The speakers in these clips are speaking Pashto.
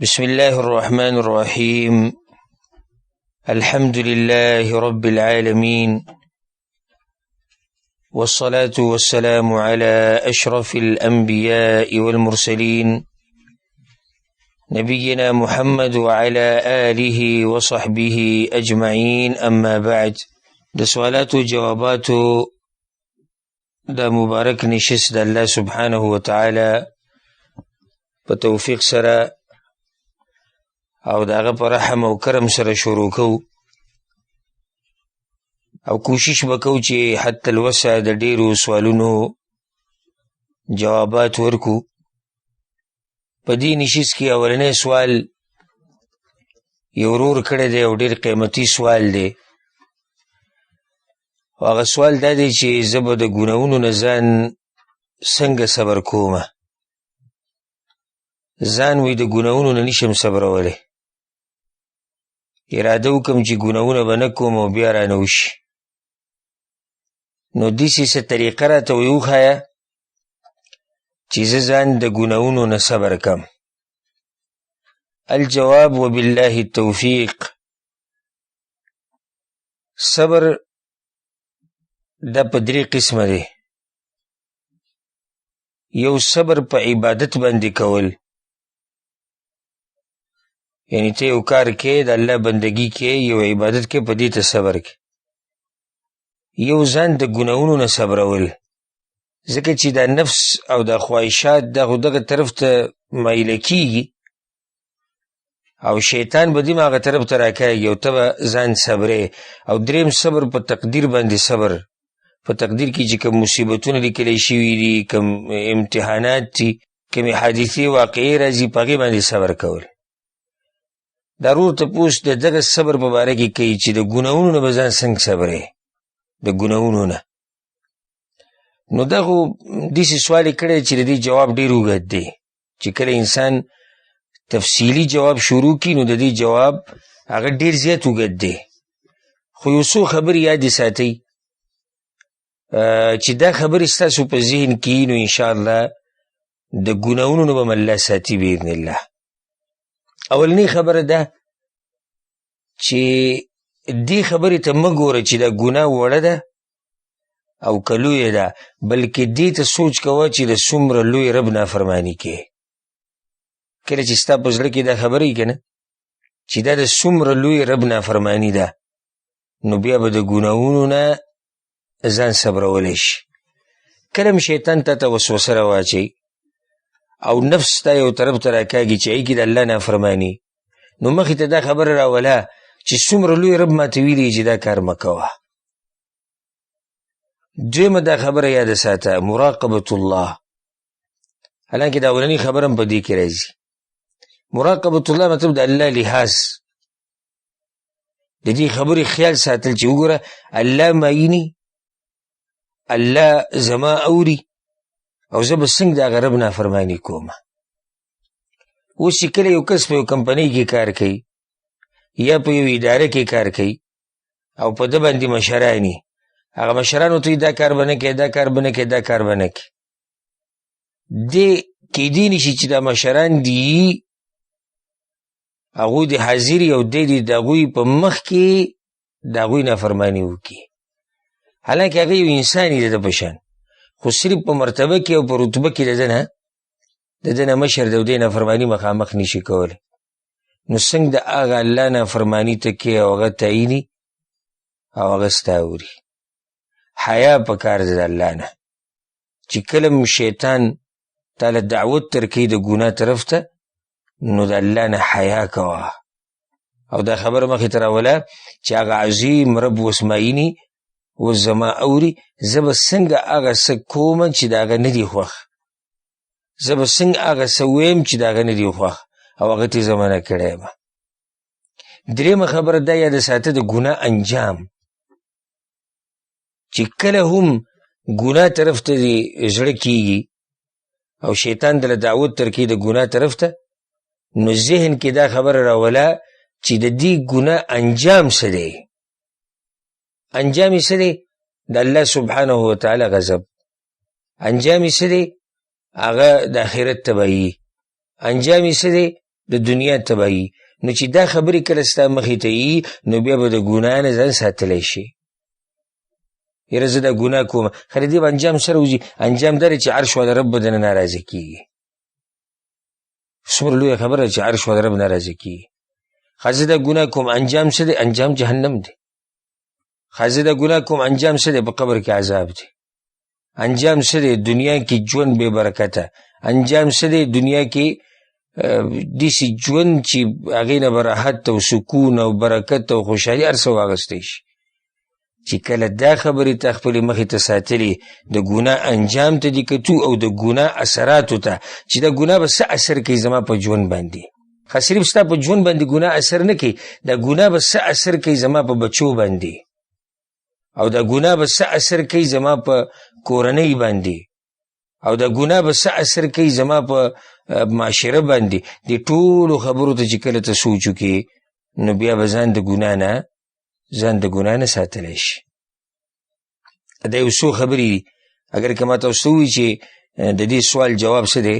بسم الله الرحمن الرحيم. الحمد لله رب العالمين، والصلاة والسلام على أشرف الأنبياء والمرسلين نبينا محمد وعلى آله وصحبه أجمعين. أما بعد، د سوالات و جوابات دا مبارک نشست دا الله سبحانه وتعالى په توفیق سره او داغه په رحم او کرم سره شروع کو او کوشش وکړو چې حتی الوسع د ډیرو سوالونو جوابات ورکو. په دې نشست کې اولنی سوال یو ورور کړی دی او ډیر قیمتي سوال دی. هغه سوال دا دی چې زه به د ګناهونو نه ځان څنګه صبر کومه. ځان وی د ګناهونو نه نشم صبرولی، اراده وکم چې ګناهونه به نه کوم او بیا رانه وشي. نو داسې څه طریقه راته وښایه چې زه ځان د ګناهونو نه صبر کم. الجواب وبالله التوفیق. صبر دا په درې قسمه دی. یو صبر په عبادت باندې کول، یعنی ته یو کار کې د الله بندگی کې یو عبادت کې په دې ته صبر کې. یو ځان د ګناهونو نه صبرول، ځکه چې دا نفس او دا خواهشات دغه طرف ته مایله کېږي او شیطان به دیم هغه طرف ته راکاږي او ته به ځان صبرې. او دریم صبر په تقدیر باندې صبر، په تقدیر کې چې کوم مصیبتونه لیکلی شوي دي، کوم امتحانات دي، کومې حادثې واقعې راځي، په هغې باندې صبر کول. دا ورور تپوس د دغه صبر په باره کې کوي چې د ګناهونو نه به ځان څنګه صبرې، د ګناهونو نه. نو دا خو داسې سوال یې کړی چې د دې جواب ډېر اوږد دی، چې کله انسان تفصیلي جواب شروع کړي نو د دې جواب هغه ډېر زیات اوږد دی. خو یو څو خبرې یاد ساتئ چې دا خبرې ستاسو په ذهن کې نو انشاءالله د ګناهونو نه به م الله ساتي باذن الله. اولنی خبره ده چې دې خبرې ته مه ګوره چې دا ګناه وړه ده او که لویه ده، بلکې دې ته سوچ کوه چې د څومره لوی رب نافرماني کوې. کله چې ستا په زړه کې دا خبره وي که نه چې دا د څومره لوی رب نافرماني ده، نو بیا به د ګناهونو نه ځان صبرولی شي. کله م شیطان تا ته وسوسه راواچوي او نفس تا یو طرف ته راکاږي چې هغې کې د الله نافرماني، نو مخې ته دا خبره راوله چې څومره لوی رب ماته ویلي چې دا کار مه کوه. دویمه دا خبره یاده ساته، مراقبة الله. حالانکې دا اولنی خبره هم په دې کې راځي. مراقبة الله مطلب د الله لحاظ، د دې خبرې خیال ساتل چې وګوره الله معیني، الله زما اوري او زه به څنګه د هغه رب نافرماني کومه. اوس چې کله یو کس په یو کمپنۍ کې کار کوي یا په یو اداره کې کار کوي او په ده باندې مشرانی، هغه مشرانو ته دا کار به نه کوې، دا کار به نه کوې، دا کار به نه کوې. دې کیدی نشي چې دا مشران دي هغوی د حاضري او دی د هغوی په مخ کې د هغوی نافرماني وکړي. حالانکې هغه یو انسان دی د ده په شان، خو صرف په مرتبه کې او په رتبه کې د ده نه مشر دی او دی نافرماني مخامخ نشي کولی. نو څنګه د هغه الله نافرماني ته کوې او هغه تعیني او هغه ستا اوري. حیا پکار دی د الله نه چې کله م شیطان تاله دعوت درکوي د ګناه طرف ته، نو د الله نه حیا کوه. او دا خبره مخې ته راوله چې هغه عظیم رب وسمایني و زما اوري، زه به څنګه هغه څه کومه چې د هغه نه دي خوښ، زه به څنګه هغه څه ویم چې د هغه نه دي خوښ او هغه ته یې زه منع کړی یم. درېیمه خبره دا یاده ساته، د ګناه انجام. چې کله هم ګناه طرف ته دې زړه کېږي او شیطان دله دعوت درکوي د ګناه طرف ته، نو ذهن کې دا خبره راوله چې د دې ګناه انجام څه دی. انجام یې څه دی؟ د الله سبحانه وتعالی غضب. انجام یې څه دی؟ هغه د آخرت تباهي. انجام یې څه دی؟ د دنیا تباهي. نو چې دا خبرې کله ستا مخې ته یي نو بیا به د ګناه نه ځان ساتلی شي. یاره زه دا ګناه کوم، خیر دې به انجام سره وځي، انجام دا دی چې عرش والا رب به دنه ناراضه کېږي. څومره لویه خبره چې عرش والا رب ناراضه کېږي. ښه زه دا ګناه کوم، انجام څه دی؟ انجام جهنم دی. ښه زه دا ګناه کوم، انجام څه دی؟ په قبر کې عذاب دی. انجام څه دی؟ دنیا کې ژوند بې برکته. انجام څه دی؟ دنیا کې داسې ژوند چې هغې نه به راحت او سکون او برکت او خوشحالي هر څه واخیستی شي. چې کله دا خبرې ته خپلې مخې ته ساتلې، د ګناه انجام ته دې کتو او د ګناه اثراتو ته چې دا ګناه به څه اثر کوي زما په ژوند باندې. ښه صرف ستا په ژوند باندې ګناه اثر نه کوي، دا ګناه به څه اثر کوي زما په بچو باندې، او دا ګناه به څه اثر کوي زما په کورنۍ باندې، او دا ګناه به څه اثر کوي زما په معاشره باندې. دې ټولو خبرو ته چې کله ته سوچ وکړې نو بیا به ځان د ګناه نه ساتلی شي. دا یو څو خبرې دي. اگر که ما تاسو ته ووایي چې د دې سوال جواب څه دی،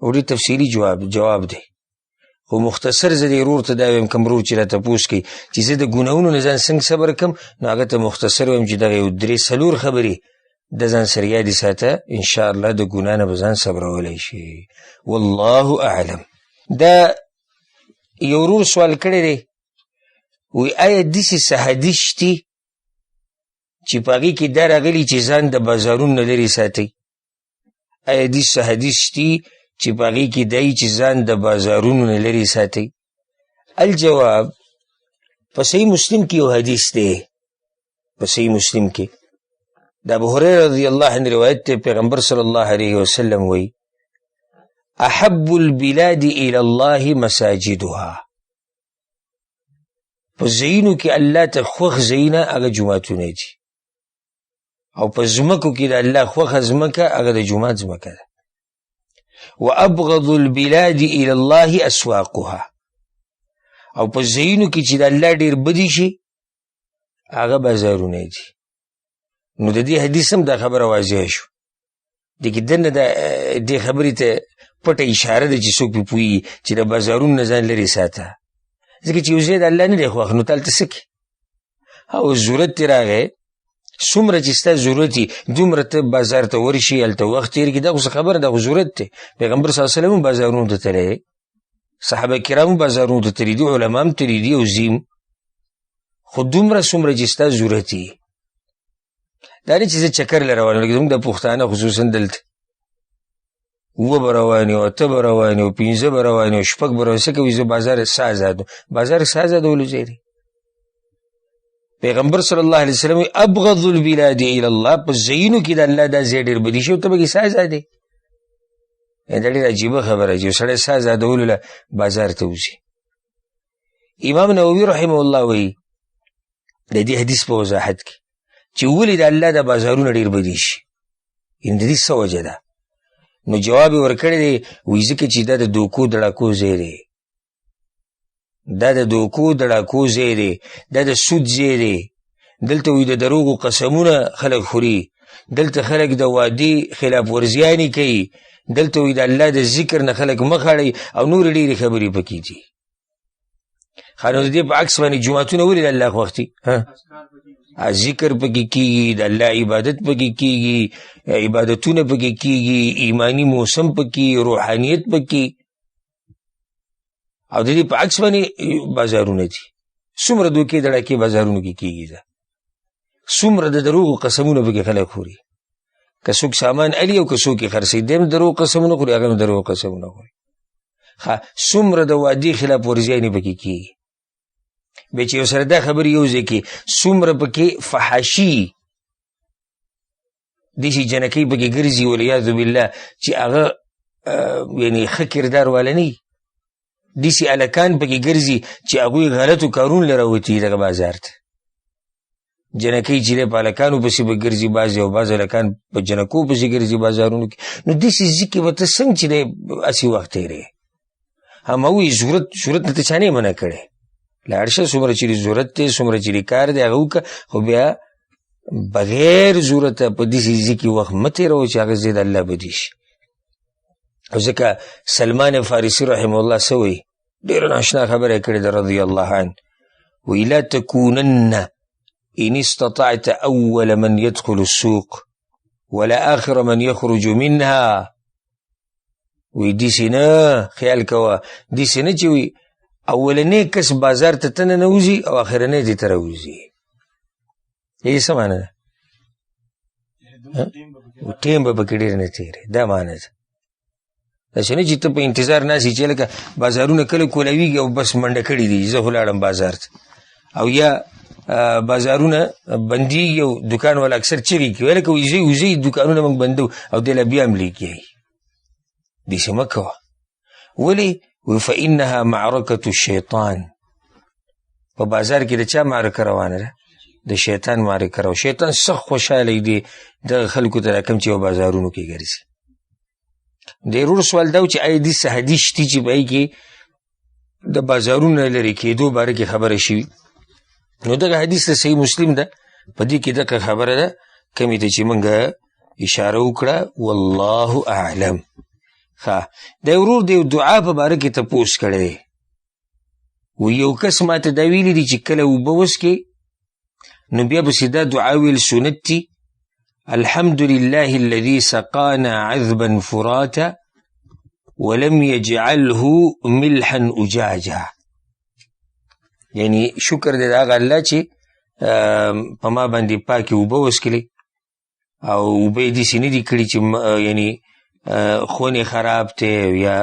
او ډېر تفصیلي جواب دی، خو مختصر زه دې ورور ته دا ویم، کوم ورور چې را تپوس کوي چې زه د ګناهونو نه ځان څنګه صبر کړم، نو هغه ته مختصر ویم چې دغه یو 3-4 خبرې د ځان سره یادې ساته، انشاءالله د ګناه نه به ځان صبرولی شي. والله اعلم. دا یو ورور سوال کړی دی، وی آیا داسې څه حدیث شتي چې په هغې کې دا راغلي چې ځان د بازارونو نه لرې ساتئ؟ آیا داسې څه حدیث شتي چې په هغې کې دا یي چې ځان د بازارونو نه لرې ساتئ؟ الجواب، په صحیح مسلم کې یو حدیث دی، په صحیح مسلم کې د ابو هریره رضی الله عنه روایت دی. پیغمبر صلی الله علیه وسلم وی احب البلاد الى الله مساجدها. په ځایونو کې الله ته خوښ ځایونه هغه جوماتونه دي، او په ځمکو کې د الله خوښه ځمکه هغه د جومات ځمکه ده. وابغض البلاد الى الله اسواقها. او په ځایونو کې چې د الله ډېر بدي شي هغه بازارونه دي. نو د دې حدیث هم دا خبره واضحه شو. دې دنه دې خبرې ته پټه اشاره ده چې څوک پې پوهېږي چې د بازارونو نه ځان لرې ساته، ځکه چې یو ځای د الله نه دی خوښ، نو ته هلته څه کوې؟ او ضرورت دې راغی، څومره چې ستا ضرورت وي دومره ته بازار ته ورشي، هلته وخت تېر کړي. دا خو څه خبره ده، خو ضرورت دی. پیغمبر صلی الله علیه وسلم هم بازارونو ته تللی دی، صحابه کرام هم بازارونو ته تللي دي، علما هم تللي دي، او ځي. خو دومره څومره چې ستا ضرورت وي. دا نه چې زه چکر له روان یم، لکه زموږ د پښتانه خصوصا دلته 7 به روان یو، 8 به روان یو، 15 به روان یو، 6 به روان. څه کوي؟ زه بازار څه ازادو؟ بازار څه ازادولو ځای دی؟ پیغمبر صلی الله علیه وسلم ابغض البلاد الى الله. په ځایونو کې د الله دا ځای ډېر بدي شي او ته پکې څه ازادې؟ دا ډېره عجیبه خبره چې یو سړی څه ازادولو له بازار ته وځي. امام نووي رحمه الله وایي د دې حدیث په وضاحت کې چې ولې د الله د بازارونه ډېر بدي شي، یعنې د دې څه وجه ده؟ نو جواب یې ورکړی دی، وایي ځکه چې دا د دوکو دړاکو ځای دی، دا د دوکو دړاکو ځای دی، دا د سود ځای دی. دلته وایي د دروغو قسمونه خلک خوري، دلته خلک د وعدې خلاف ورزیانې کوي، دلته وایي د الله د ذکر نه خلک مخ اړوي او نورې ډېرې خبرې پکې دي. ښه نو د دې په عکس باندې جوماتونه ولې د الله خوښ دي؟ ذکر پکې کېږي، د الله عبادت پکې کېږي، عبادتونه پکې کېږي، ایمانی موسم پکې، روحانیت پکې، او د دې په عکس باندې بازارونه دي. څومره دوکې دړاکې بازارونو کې کېږي، ده څومره د دروغو قسمونه پکې خلک خوري. که څوک سامان علي او که څوک یې خرڅوي، دی هم دروغ قسمونه خوري، هغه هم دروغ قسمونه خوري. ښه څومره د وعدې خلاف ورزیانې پکې کېږي. بیا چې یو سره دا خبرې یو ځای کې څومره پکې فحاشي داسې جنکۍ پکې ګرځي والعیاذ بالله چې هغه یعنې ښه کردار والا نه وي، داسې هلکان پکې ګرځي چې هغوی غلطو کارونو له راوتي دغه بازار ته. جنکۍ چې دی په هلکانو پسې به ګرځي بعضې، او بعض هلکان په جنکو پسې ګرځي بازارونو کې. نو داسې ځي کې به ته څنګه چې دی هسې وخت تېروې؟ هم وایي ضرورت نه ته چا نه منع کړی، لاړ شه، څومره چې ضرورت دی څومره چې کار دی هغه وکړه، خو بیا بغیر ضرورته په داسې ځای کې وخت مه تېروه چې هغه ځای د الله بدي شي. او ځکه سلمان فارسي رحمه الله څه وایي ډېره ناشنا خبره یې کړې ده رضی الله عنه. وی لا تکونن ان استطعت اول من يدخل السوق ولا آخر من يخرج منها. وی دیسې نه خیال کوه، دیسې نه چې وی اولنی کس بازار ته ته ننوځي او اخرنی دې ته راوځي. یې څه معنی ده؟ ټیم به پکې ډېر نه تېری، دا معنی ده. داسې نه چې ته په انتظار ناستې چې لکه بازارونه کله کولاویږي او بس منډه کړي دي زه خو لاړم بازار ته، او یا بازارونه بندېږي او دوکان والا اکثر چغې کوي لکه وځئ وځئ دوکانونه موږ بندو او دی لا بیا هم لیکي. داسې مه کوه. ولې؟ وی فإنها معرکة الشیطان. په بازار کې د چا معرکه روانه ده؟ د شیطان معرکه روانه. شیطان سخت خوشحالی دی دغه خلکو ته راکم چې په بازارونو کې ګرځي. د ورور سوال دا و چې آیا دې څه حدیث شته چې په هغې کې د بازارونو لرې کېدو باره کې خبره شوي؟ نو دغه حدیث د صحیح مسلم ده، په دې کې دغه خبره ده کمې ته چې موږ اشاره وکړه. والله اعلم. د ورور د دعا په باره کې تپوس کړی دی. و یو کس ماته دا ویلي دي چې کله اوبه وڅښې نو بیا پسې دا دعا ویل سنت دي: الحمد لله الذي سقانا عذبا فراتا ولم يجعله ملحا اجاجا. یعنی شکر دی د هغه الله چې په ما باندې پاکې اوبه وڅښلې او اوبه یې داسې نه دي کړي چې یعنی خونې خراب دی یا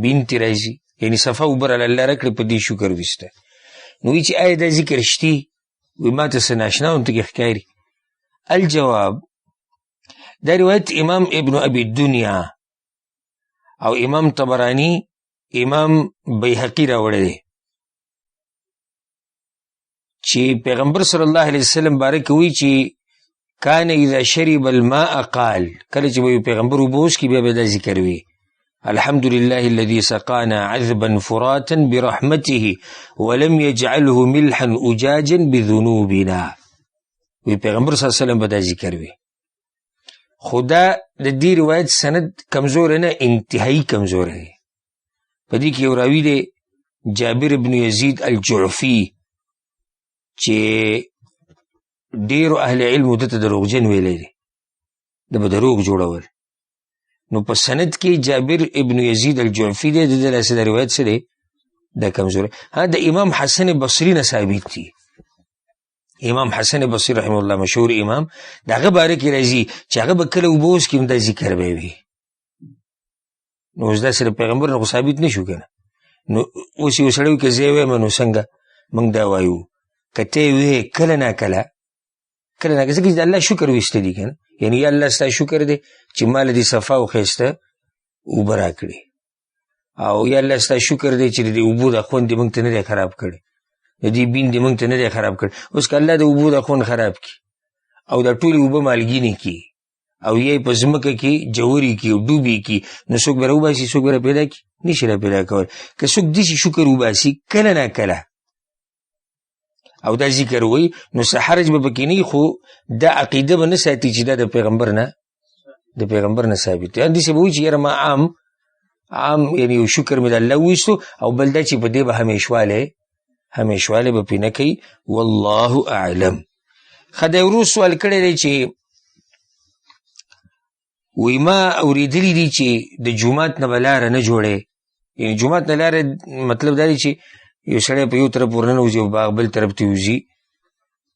بین ترې راځي، یعنی صفا اوبه راله الله راکړې په دې شکر ویسته. نو وایي چې آیا دا ذکر شتي؟ وایي ما ته څه ناشنا ورته کې ښکاري. الجواب، دا روایت امام ابن ابي الدنیا او امام طبرانی امام بیهقی راوړی دی چې پیغمبر صلی الله علیه وسلم باره کې وایي چې کان اذا شرب الماء قال، کله چې به پیغمبر اوبه وڅښي بیا به دا ذکر وي: الحمد لله الذي سقانا عذبا فراتا برحمته ولم يجعله ملحا اجاجا بذنوبنا. وی پیغمبر صلی الله علیه وسلم به دا ذکر وي. خدا د دې روایت سند کمزور نه، انتهایی کمزور دی. په دې کې یو راوي دی جابر ابن یزید الجعفي چې ډیرو اهل علمو دته دروغجن ویلی دی، د به دروغ جوړول. نو په سند کې جابر ابن یزید الجعفي دی، د دې لاسه د روایت څه دی؟ دا کمزور. د امام حسن بصري نه ثابت دی. امام حسن بصري رحمه الله مشهور امام، د هغه باره کې راځي چې هغه به کله اوبه وڅښي هم دا ذکر به وي. نو اوس داسې د پیغمبر نه خو ثابت نه شو که نه. نو اوس یو سړی وي که زه یې وایم نو څنګه موږ دا وایو؟ که ته یې ویې کله ناکله ځکه چې د الله شکر ویسته دي که نه، یعنی یا الله ستا شکر دی چې ما له دې صفا او ښایسته اوبه راکړي، او یا الله ستا شکر دی چې د دې اوبو دا خوند دې موږ ته نه دی خراب کړی، د دې بین دې موږ ته نه دی خراب کړی. اوس که الله د اوبو دا خوند خراب کړي او دا ټولې اوبه مالګینې کړي او یا یې په ځمکه کې جوړې کړي او ډوبې کړي، نو څوک به راوباسي؟ څوک به را پیدا کړي؟ نشي را پیدا کولی. که څوک داسې شکر وباسي کله ناکله او دا ذکر وی نو څه حرج به پکې نه، خو دا عقیده به نه ساتي چې دا د پیغمبر نه ثابت دی. داسې به وایي چې یاره ما عام یعنی یو شکر مې د الله وویستو، او بل دا چې په دې به همیشوالی به پې نه کوي. والله اعلم. ښه دی ورو سوال کړی دی چې وی ما اورېدلی دي چې د جومات نه به لاره نه جوړی، یعنی جومات نه لاره مطلب دا دی چې یو سړی په یو طرف ورننوځي او باغ بل طرف ته وځي.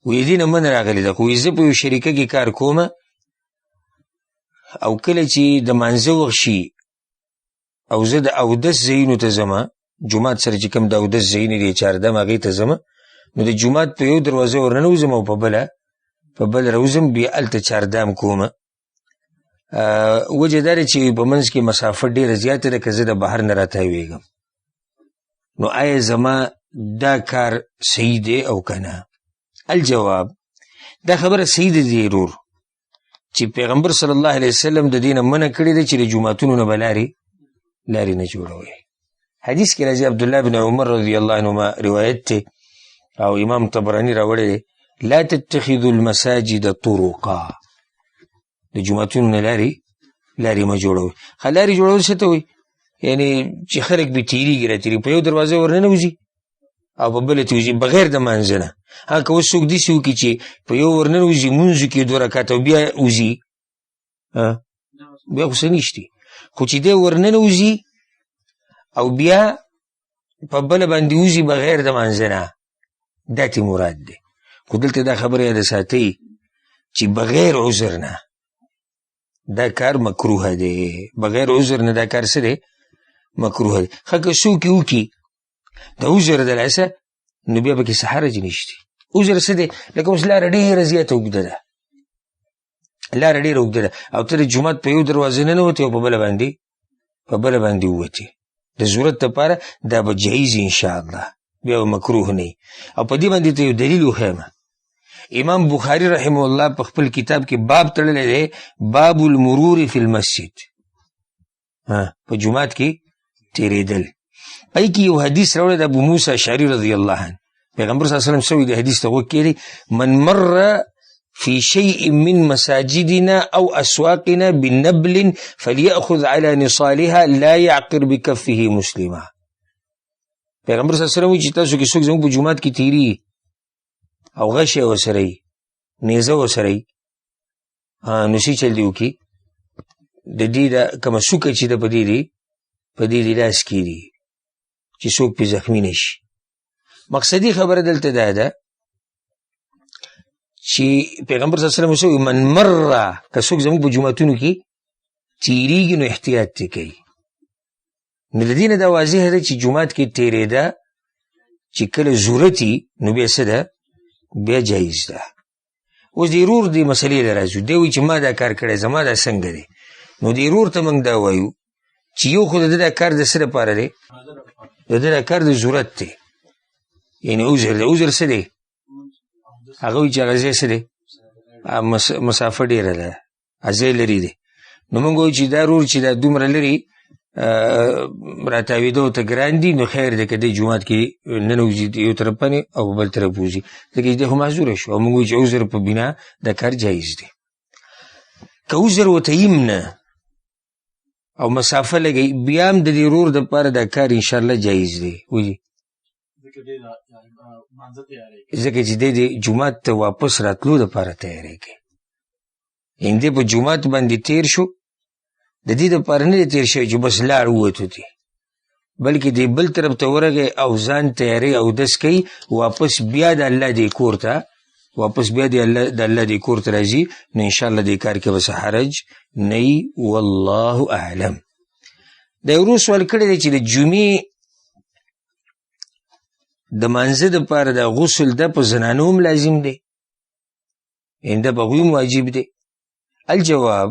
وایي دې نه من راغلی ده، خو زه په یو شریکه کې کار کومه او کله چې د مانځه وخت شي او زه د اودس ځایونو ته ځمه، جومات سره چې کوم د اودس ځایونه دي چهاردم هغې ته ځمه، نو د جومات په یو دروازه ورننوځم او په بله راوځم، بیا هلته چهاردام کومه. وجه دا دی چې په منځ کې مسافت ډېره زیاته ده که زه د بهر نه راتاویږم. نو آیا زما دا کار صحیح دی او که نه؟ الجواب، دا خبره صحیح دی ضرور چې پیغمبر صلی الله علیه وسلم د دې نه منع کړې ده چې د جوماتونو نه به لارې نه جوړوي. حدیث کې راځي عبدالله بن عمر رضی الله عنهما روایت دی او امام طبرانی راوړی دی: لا تتخذوا المساجد طرقا. د جوماتونو نه لارې مه جوړوي. لارې جوړول څه ته وایي؟ یعنې چې خلک به تېرېږي راتېرېږي په یو دروازه ورننوځي او په بله ته وځي بغیر د مانځه نه. که اوس څوک داسې وکړي چې په یو ورننوځي مونځو کې 2 رکعته او بیا وځي بیا خو څه نشتي، خو چې دی ورننوځي او بیا په بله باندې وځي بغیر د مانځه نه دا ترې مراد دی. خو دلته دا خبره یاده ساتئ چې بغیر عذر نه دا کار مکروه دی، بغیر عذر نه دا کار څه دی مکروه دی. ښه که څوک یې وکړي د عذر د لاسه نو بیا پکې څه حرج نشته. عذر څه دی؟ لکه اوس لاره ډېره زیاته اوږده ده، لاره ډېره اوږده ده او ته د جومات په یو دروازه ننوتې او په بله باندې ووتې د ضرورت دپاره دا به جایز انشاءالله، بیا به مکروه نه وي. او په دې باندې ته یو دلیل وښیم. امام بخاري رحمه الله په خپل کتاب کې باب تړلی دی باب المرور فی المسجد، په جومات کې تېرېدل. پای کې یو حدیث راوړی د ابو موسی اشعري رضی الله عنه، پیغمبر صلی الله علیه وسلم سوی د حدیث ته غوږ کېدی من مر في شيء من مساجدنا أو أسواقنا بنبل فليأخذ على نصالها لا يعقر بكفه مسلما. پیغمبر صلی الله علیه وسلم وایي چې تاسو کې څوک زموږ په جومات کې تېري او غش یې ورسره وي، نیزه ورسره وي، نو څه چل دې وکړي د دې دا کومه څوکه چې ده په دې دې لاس کې دي چې څوک پې زخمي نه شي. مقصدي خبره دلته دا ده چې پیغمبر صلی الله علیه وسلم وایي من مره که څوک زموږ په جوماتونو کې تېرېږي نو احتیاط دې کوي. نو د دې نه دا واضحه ده چې جومات کې تېرېده چې کله ضرورت وي نو بیا څه ده بیا جایز ده. اوس د ورور دې مسلې له راځو، دی وایي چې ما دا کار کړی زما دا څنګه دی، نو د ورور ته موږ دا وایو چې یو خو د ده دا کار د څه دپاره دی، د ده دا کار د ضرورت دی، یعنې عذر دی. عذر څه دی؟ هغه وایي چې هغه ځای څه دی مسافه ډېره ده، ځای لرې دی. نو موږ وایو چې دا ورور چې دا دومره لرې راتاوېده ته ګران دي نو خیر دی که دی جومات کې ننوځي یو طرف باندې او بل طرف وځي، ځکه چې دی خو معذوره شو او موږ وایو چې عذر په بنا دا کار جایز دی. که عذر ورته یم نه او مسافه لګوي بیا هم د دې ورور دپاره دا کار انشاءالله جایز دی. ولې؟ ځکه چې دی د جومات ته واپس راتلو دپاره تیاری کوي، یعنې دی په جومات باندې تیر شو د دې دپاره نه دی تیر شوی چې بس لاړ ووتو دی، بلکې دی بل طرف ته ورغی او ځان تیاری اودس کوي، واپس بیا د الله دې کور ته راځي، نو انشاءالله دې کار کې به څه حرج نه وي. والله اعلم. دا ورو سوال کړی دی چې د جمعې د مانځه دپاره د غسل ده په زنانو هم لازم دی، یعنې ده په هغوی هم واجب دی؟ الجواب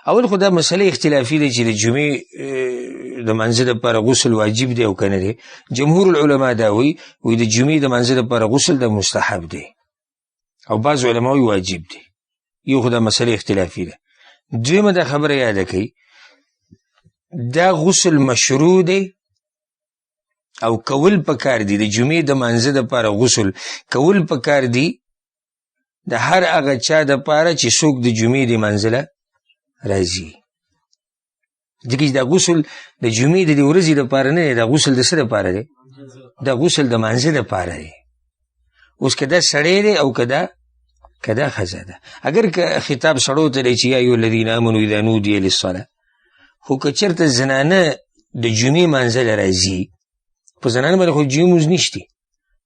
اول خو دا مسله اختلافي دی چې د جمعې د مانځه دپاره غسل واجب دی او که نه دی. جمهور العلما دا وایي د جمعې د مانځه دپاره غسل د مستحب دی او بعض علما وایي واجب دی. یو خو دا مسله اختلافي ده. دویمه دا خبره یاده کوي دا غسل مشروع دی او کول پکار دی. د جمعې د مانځه دپاره غسل کول پکار دی د هر هغه چا دپاره چې څوک د جمعې د مانځله راځي، ځکه چې دا غسل د جمعې د دې ورځې دپاره نه دی، دا غسل د څه دپاره دی؟ دا غسل د مانځه دپاره دی. اوس که دا سړی دی او که دا ښځه ده، اگر که خطاب سړو ته دی چې یا ایها الذین آمنوا اذا نودي للصلاة، خو که چېرته زنانه د جمعې مانځله راځي، په زنانه باندې خو جمعې مونځ نشتی،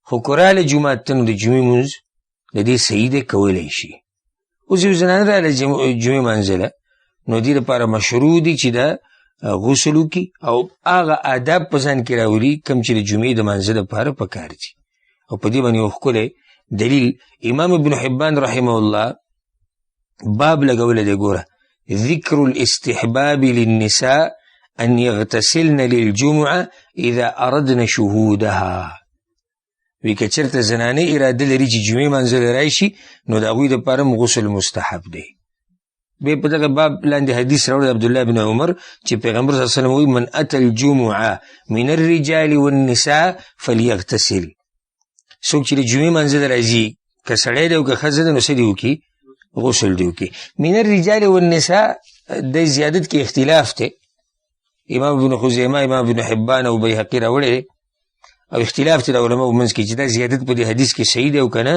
خو که راله جومات ته نو د جمعې مونځ د دې صحیح دی کولی شي. اوس یو زنانه راله جمعې مانځله نو دې لپاره مشروع دي چې دا غسل وکړي او هغه آداب په ځان کې راولي کوم چې د جمعې د مانځه دپاره پکار دي. او په دې باندې یو ښکلی دلیل امام ابن حبان رحمه الله باب لګولی دی. ګوره ذکر الاستحباب للنساء ان یغتسلن للجمعه اذا اردن شهودها. وی که چېرته زنانې اراده لري چې جمعې مانځله راشي نو د هغوی دپاره هم غسل مستحب دی. بیا په دغه باب لاندې حدیث راوړی عبدالله بن عمر چې پیغمبر صلی الله علیه وسلم وایي من اتى الجمعه من الرجال والنساء فليغتسل. څوک چې د جمعې مانځه راځي که سړی دی او که ښځه ده نو څه دې وکړي؟ غسل دې وکړي. من الرجال والنساء د زیادت کې اختلاف دی، امام ابن خزیمه، امام ابن حبان او بیهقي راوړی او اختلاف دی د علماو منځ کې چې دا زیادت په دې حدیث کې صحیح دی او که نه.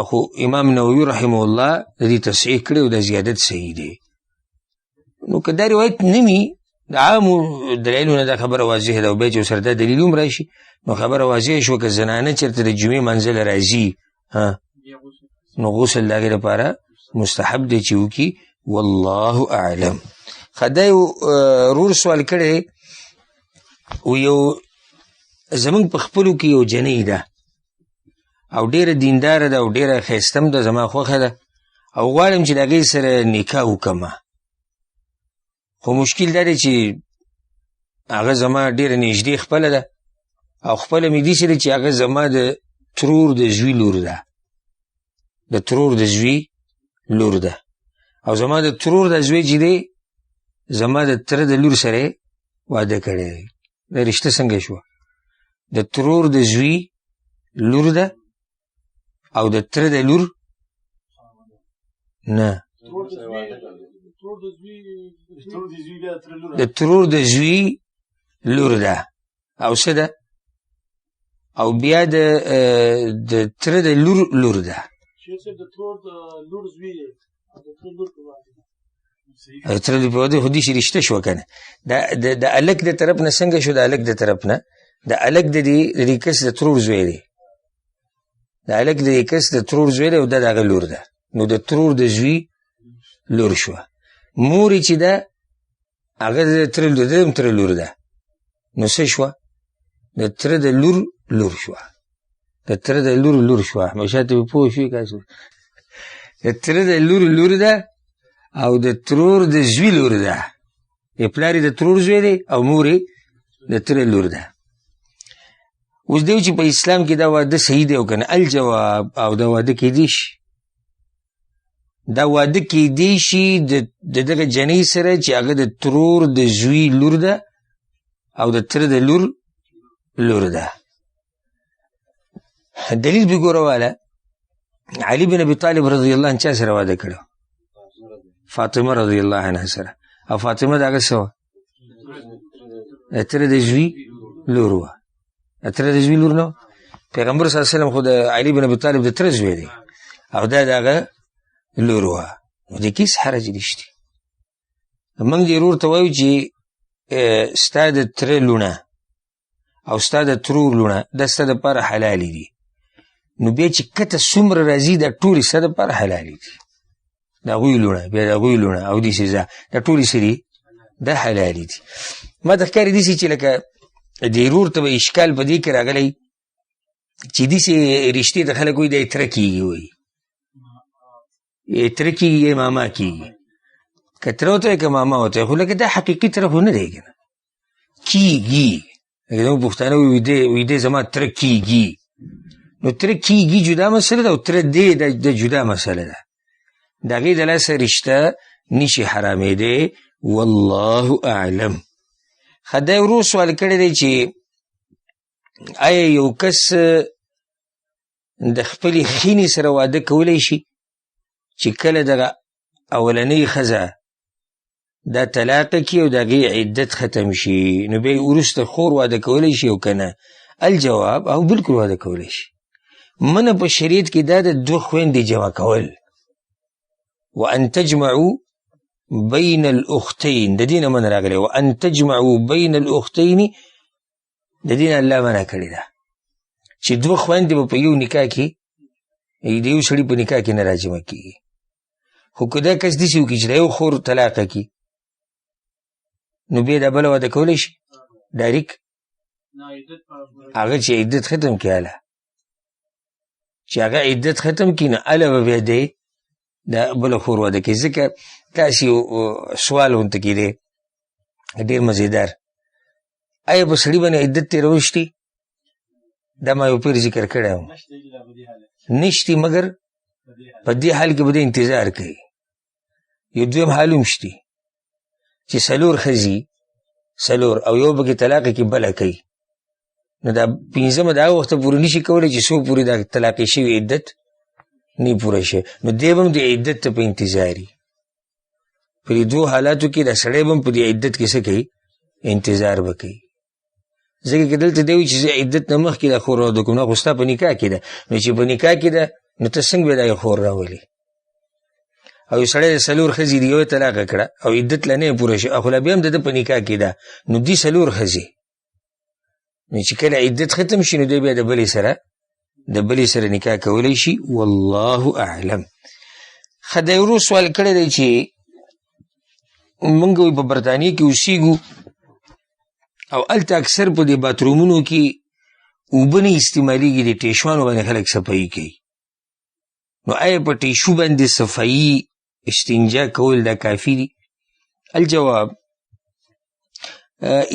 خو امام نووي رحمه الله د دې تصحیح کړی او دا زیادت صحیح دی. نو که دا روایت نه وي د عامو دلایلو نه دا خبره واضح ده او بیا چې ورسره دا دلیل هم راشي نو خبره واضح شوه. که زنانه چېرته د جمعې منزله راځي نو غسل د هغې لپاره مستحب دی چې وکړي. والله اعلم. دا یو رور سوال کړی و یو زمونږ په خپلو کې یو جنۍ ده او ډېره دینداره ده او ډېره ښایسته هم ده، زما خوښه ده او غواړم چې د هغې سره نکاح وکړمه. خو مشکل دا دی چې هغه زما ډېره نږدې خپله ده او خپله مې داسې ده چې هغه زما د ترور د زوی لور ده، د ترور د زوی لور ده او زما د ترور د زوی چې دی زما د تره د لور سره واده کړی دی. دا رشته څنګه شوه؟ د ترور د زوی لور ده او د تره د لور نه، د ترور د زوی لور ده او څه ده او بیا د تره د لور لور ده. تره د په خو دې رشته شوه که نه. د الک د طرف نه څنګه شو؟ د الک د طرف نه د الک د دې کس د ترور زوی دی، د الک د دې کس د ترور زوی دی او دا د هغه لور ده. نو د ترور د زوی لور شوه. مور یې چې ده هغه د تره لور ده، هم تره لور ده. نو څه شوه؟ د تره د لور لور شوه، د تره د لور لور شوه. همېشه ته پوه شوې که د تره د لور لور ده او د ترور د زوی لور ده. پلار یې د ترور زوی دی او مور یې د تره لور ده. اوس دی چې په اسلام کې دا واده صحیح دی او که نه؟ الجواب او دا واده کېدی شي، دا واده کېدی شي د دغه جنۍ سره چې هغه د ترور د زوی لور ده او د تره د لور لور ده. دلیل به ګوره واله، علي بن ابي طالب رضی الله عنه چا سره واده کړو؟ فاطمه رضی الله عنها سره. او فاطمه د هغه څه وه؟ د تره د زوی لور وه. د تره د زوی لور نه، پیغمبر صلی الله علیه وسلم خو د علي بن ابي طالب د تره زوی دی او دا د هغه لور وه. نو د کې هېڅ حرج نشته. موږ دې ورور ته وایو چې ستا د تره لونه او ستا د ترور لونه دا ستا دپاره حلالې دي. نو بیا چې کته څومره راځي دا ټولې ستا دپاره حلالې دي. د هغوی لونه بیا د هغوی لونه او داسې دا ټولې څه دي؟ دا حلالې دي. ما ته ښکاري داسې چې لکه دې ورور ته به اشکال په دې کې راغلی چې داسې رشتې د خلک وایي دا یې تره کېږي، وایي یې تره کېږي یا ماما کېږي. که تره ورته وایي که ماما ورته وایي، خو لکه دا حقیقي تره خو نه دی که نه، کېږي. لکه زموږ پښتانه وایي دی زما تره کېږي. نو تره کېږي جدا مسله ده او تره دی د جدا مسله ده. د هغې د لاسه رشته نشي حرامېدی. والله اعلم. دا یو ورور سوال کړی دی چې آیا یو کس د خپلې خینې سره واده کولی شي چې کله دغه اولنۍ ښځه دا طلاقه کړي او د هغې عدت ختم شي نو بیا وروسته خور واده کولی شي او که نه؟ الجواب او بلکل واده کولی شي. منه په شریعت کې دا د دوه خویندې جمع کول. وان تجمعوا بین الاختین، د دې نه منع راغلی. وان تجمعوا بین الاختین، د دې نه الله منع کړې ده چې دوه خویندې به په یو نکاح کې د یو سړي په نکاح کې نه راجمع کېږي. خو که دا کس داسې وکړي چې د یو خور طلاقه کړي نو بیا دا بله واده کولی شي ډایرکټ؟ هغه چې عدت ختم کړي هله چې هغه عدت ختم کړي نو هله به بیا دی دا بله خور واده کوي. ځکه تاسې یو سوال ورته کېدی ډېر مزیدار، آیا په سړي باندې عدت تېروشتي؟ دا ما یو پیر ذکر کړی و. نشتي، مګر په دې حال کې به د انتظار کوي. یو دویم حال هم شتي چې څلور ښځې څلور او یو پکې طلاقه کې بله کوي نو دا پنځمه د هغه وخته پورې نشي کولی چې څو پورې دا طلاقې شوي عدت نه پوره شي. نو دی به هم د عدت ته په انتظار وي. په دې دوه حالاتو کې دا سړی به هم په دې عدت کې څه کوي؟ انتظار به کوي. ځکه که دلته دی وایي چې زه عدت نه مخکې دا خور واده کوم، نه خو ستا په نکاح کې ده، نو چې په نکاح کې ده نو ته څنګه به دا خور راولي؟ او یو سړی د 4 ښځې د یوې طلاقه کړه او عدت لا نه یې پوره شي، خو لا بیا هم د ده په نکاح کې ده، نو دي 4 ښځې، نو چې کله عدت ختم شي نو دی بیا د بلې سره نکاح کولی شي. والله اعلم. ښه د ورو سوال کړی دی چې موږ په برطانیه کې اوسېږو او هلته اکثر په دې باترومونو کې اوبه نه استعمالېږي، د ټیشوانو باندې خلک صفایي کوي. نو آیا په ټیشو باندې صفایي استنجا کول دا کافي دي؟ الجواب،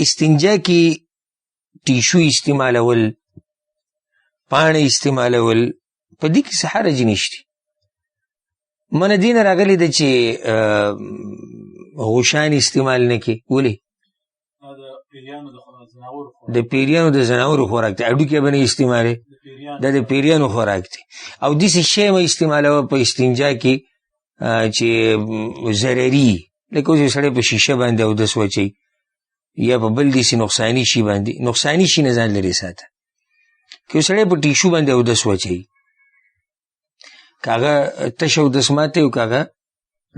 استنجا کې ټیشو استعمالول، پاڼې استعمالول، په دې کې څه حرج نشته. منه دې نه راغلی ده چې غوشان استعمال نه کړي. ولې؟ د پیریانو د زناورو خوراک دی، اډوکې به نه استعمالې، دا د پیریانو خوراک دی. او داسې شی مه استعمالوه په استنجا کې چې ضرري، لکه اوس یو سړی په شیشه باندې اودس واچوي یا په بل داسې نقصاني شي باندې، نقصاني شي نه ځان لرې ساته. که یو سړی په ټیشو باندې اودس واچوي، که هغه تش اودس ماتی او که هغه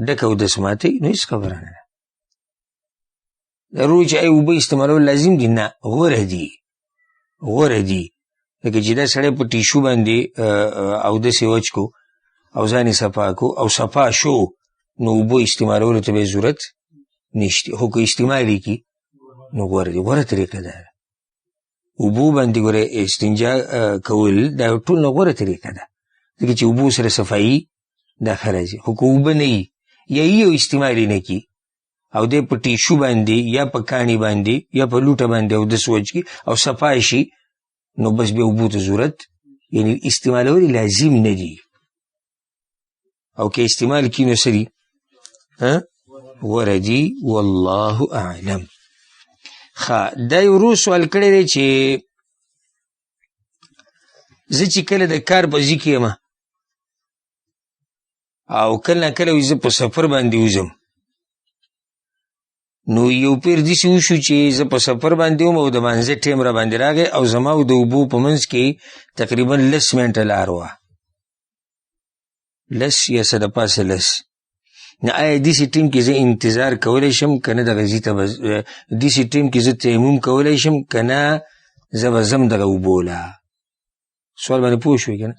ډک اودس ماتی، نو هېڅ خبره نه ده. ضروري چې اوبه استعمالول لازم دي؟ نه، غوره دي. لکه چې دا سړی په ټیشو باندې اودس یې وچ کو او ځان یې صفا کو او صفا شو، نو اوبه استعمالولو ته به ضرورت نشته. خو که استعمال یې کړي نو غوره دي. غوره طریقه ده اوبو باندې ګوره استنجا کول، دا ټول نه غوره طریقه ده، ځکه چې اوبو سره صفایي دا ښه راځي. خو که اوبه نه وي یا یو استعمال یې نه کړي او دی په ټیشو باندې یا په کاڼي باندې یا په لوټه باندې اودس وچ کړي او صفا شي، نو بس بیا اوبو ته ضرورت، یعنی استعمالول لازم نه دي. او که استعمال کړي نو څه دي؟ غوره دي. والله اعلم. دا یو ورو سوال کړی دی چې زه چې کله د کار په ځای کې یم او کله نه کله زه په سفر باندې وځم، نو یو پیر داسې وشو چې زه په سفر باندې وم او د مانځه ټیم را باندې راغی او زما او د اوبو په منځ کې تقریبا 10 منټه لار وه، 10 یا څه د پاسه 10. نو آیا داسې ټیم کې زه انتظار کولی شم که نه؟ دغه ځي ته به داسې ټیم کې زه تیمم کولی شم که نه زه به ځم دغه اوبو له؟ سوال باندې پوه شوې که نه؟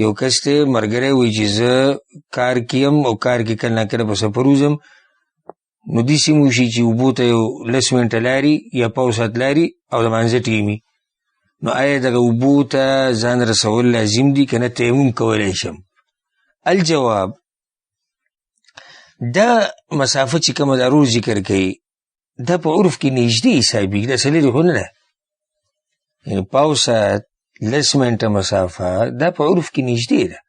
یو کس دی ملګری وایي چې زه کار کې یم او کار کې کله نه کله په سفر وځم، نو داسې مو شي چې اوبو ته یو 10 منټه لاري یا پاو ساعت لاري او د مانځه ټیمي، نو آیا دغه اوبو ته ځان رسول لازم دي که نه تیمم کولی شم؟ الجواب، دا مسافه چې کومه د ارور ذکر کوي دا په عرف کې نږدې حسابېږي، دا څه لرې خو نه ده. یعنې پاو ساعت 10 منټه مسافه دا په عرف کې نږدې ده،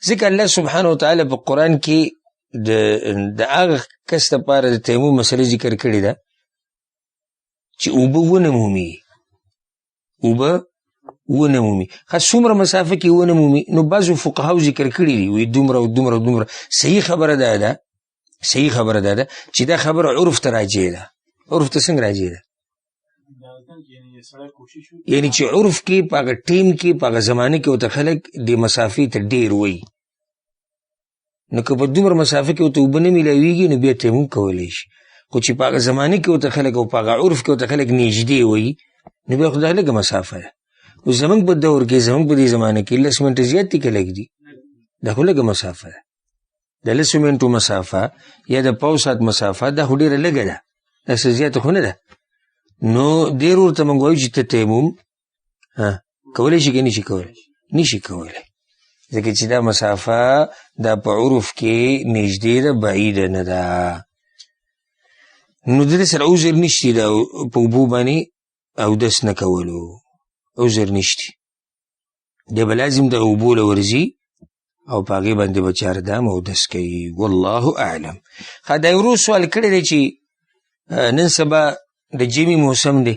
ځکه الله سبحانه وتعالی په قرآن کې د هغه کس دپاره د تیمم مسله ذکر کړې ده چې اوبه ونه مومي، څومره مسافه کې ونه مومي. نو بعضو فقهاو ذکر کړي دي وایي دومره او دومره او دومره. صحیح خبره دا ده چې دا خبره عرف ته راجع ده. عرف ته څنګه راجع ده؟ یعنی چې عرف کې په هغه ټیم کې په هغه زمانه کې ورته خلک د مسافې ته ډېر وایي، نو که په دومره مسافه کې ورته اوبه نه میلاویږي نو بیا تیمم کولی شي. خو چې په هغه زمانه کې ورته خلک او په هغه عرف کې ورته خلک نږدې وایي، نو بیا خو دا لږه مسافه ده. اوس زموږ په دور کې زموږ په دې زمانه کې 10 منټه زیات دي که لږ دي؟ دا خو لږه مسافه ده. د 10 منټو مسافه یا د پاو ساعت مسافه دا خو ډېره لږه ده، دا څه زیاته خو نه ده. نو ډېر ورته موږ وایو چې ته تیمم کولی شي که نشي کولی، ځکه چې دا مسافه دا په عرف کې نږدې ده، بعیده نه ده. نو د دې سره عذر نشته دا په اوبو باندې اودس نه کولو، عذر نشته. دی به لازم د اوبو له ورځي او په هغې باندې به چاردام اودس کوي. والله اعلم. دا یو ورو سوال کړی دی چې نن سبا د ژمي موسم دی،